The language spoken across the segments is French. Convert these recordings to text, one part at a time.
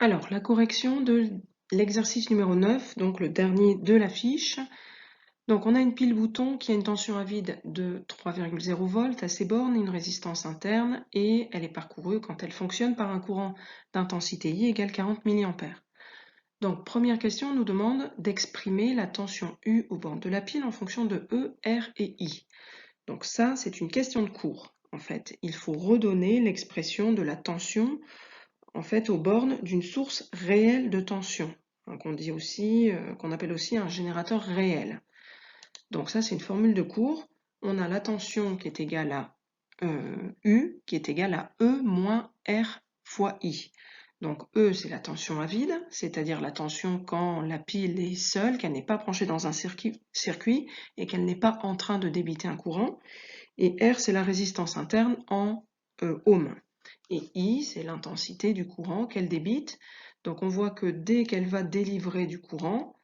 Alors, la correction de l'exercice numéro 9, donc le dernier de la fiche. Donc, on a une pile bouton qui a une tension à vide de 3,0 volts à ses bornes et une résistance interne, et elle est parcourue quand elle fonctionne par un courant d'intensité I égale 40 mA. Donc, première question, on nous demande d'exprimer la tension U aux bornes de la pile en fonction de E, R et I. Donc ça, c'est une question de cours. En fait, il faut redonner l'expression de la tension aux bornes d'une source réelle de tension, qu'on appelle aussi un générateur réel. Donc ça, c'est une formule de cours. On a la tension qui est égale à U, qui est égale à E moins R fois I. Donc E, c'est la tension à vide, c'est-à-dire la tension quand la pile est seule, qu'elle n'est pas branchée dans un circuit et qu'elle n'est pas en train de débiter un courant. Et R, c'est la résistance interne en ohms. Et I, c'est l'intensité du courant qu'elle débite. Donc on voit que dès qu'elle va délivrer du courant,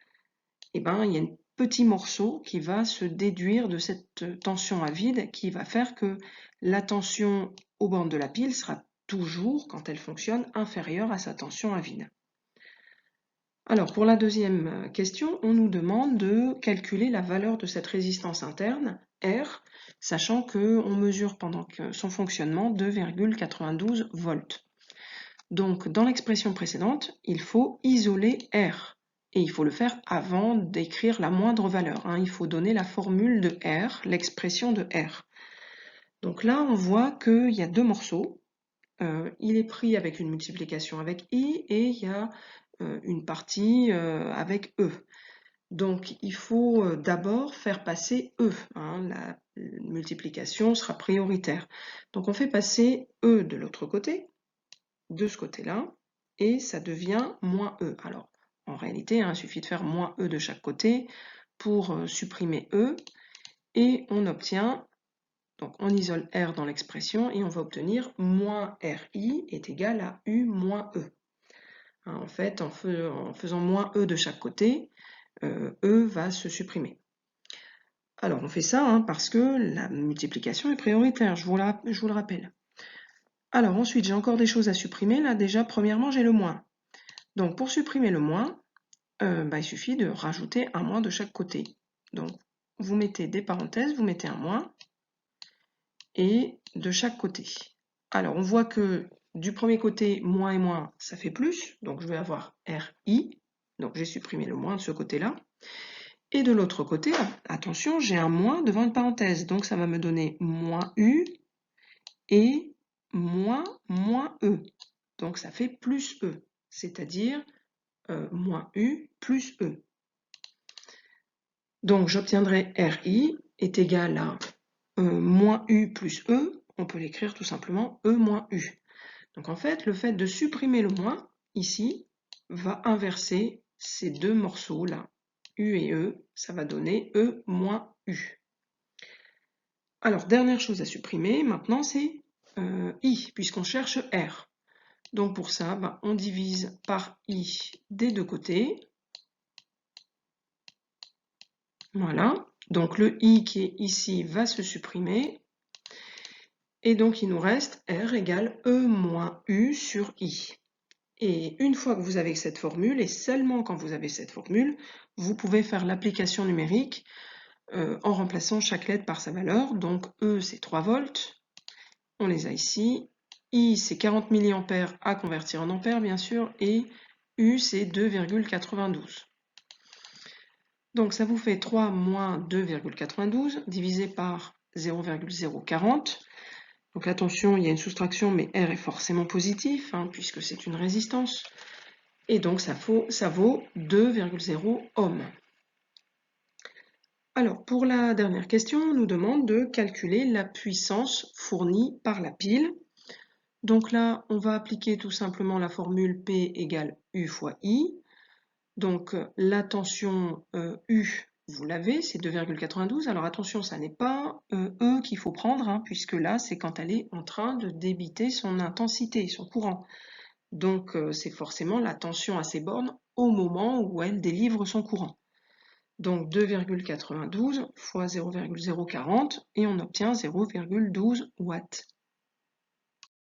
il y a un petit morceau qui va se déduire de cette tension à vide qui va faire que la tension aux bornes de la pile sera toujours, quand elle fonctionne, inférieure à sa tension à vide. Alors pour la deuxième question, on nous demande de calculer la valeur de cette résistance interne, R, sachant qu'on mesure pendant son fonctionnement 2,92 volts. Donc dans l'expression précédente, il faut isoler R. Et il faut le faire avant d'écrire la moindre valeur. Il faut donner la formule de R, l'expression de R. Donc là, on voit qu'il y a deux morceaux. Il est pris avec une multiplication avec I et il y a une partie avec E. Donc il faut d'abord faire passer E. La multiplication sera prioritaire. Donc on fait passer E de l'autre côté, de ce côté-là, et ça devient moins E. Alors en réalité, il suffit de faire moins E de chaque côté pour supprimer E, et on obtient, donc on isole R dans l'expression, et on va obtenir moins RI est égal à U moins E. En fait, en faisant moins E de chaque côté, E va se supprimer. Alors on fait ça parce que la multiplication est prioritaire, je vous le rappelle. Alors ensuite, j'ai encore des choses à supprimer. Là déjà, premièrement, j'ai le moins. Donc pour supprimer le moins, il suffit de rajouter un moins de chaque côté. Donc vous mettez des parenthèses, vous mettez un moins, et de chaque côté. Alors on voit que du premier côté, moins et moins, ça fait plus, donc je vais avoir RI, donc j'ai supprimé le moins de ce côté-là. Et de l'autre côté, attention, j'ai un moins devant une parenthèse, donc ça va me donner moins U et moins E. Donc ça fait plus E, c'est-à-dire moins U plus E. Donc j'obtiendrai RI est égal à moins U plus E, on peut l'écrire tout simplement E moins U. Donc en fait, le fait de supprimer le moins, ici, va inverser ces deux morceaux-là, U et E, ça va donner E moins U. Alors, dernière chose à supprimer, maintenant, c'est I, puisqu'on cherche R. Donc pour ça, on divise par I des deux côtés. Voilà, donc le I qui est ici va se supprimer. Et donc il nous reste R égale E moins U sur I. Et une fois que vous avez cette formule, et seulement quand vous avez cette formule, vous pouvez faire l'application numérique en remplaçant chaque lettre par sa valeur. Donc E c'est 3 volts, on les a ici. I c'est 40 mA à convertir en ampères bien sûr, et U c'est 2,92. Donc ça vous fait 3 moins 2,92 divisé par 0,040. Donc attention, il y a une soustraction, mais R est forcément positif, puisque c'est une résistance. Et donc ça vaut 2,0 ohms. Alors pour la dernière question, on nous demande de calculer la puissance fournie par la pile. Donc là, on va appliquer tout simplement la formule P égale U fois I. Donc la tension U, vous l'avez, c'est 2,92. Alors attention, ça n'est pas E qu'il faut prendre, puisque là, c'est quand elle est en train de débiter son intensité, son courant. Donc c'est forcément la tension à ses bornes au moment où elle délivre son courant. Donc 2,92 fois 0,040 et on obtient 0,12 watts.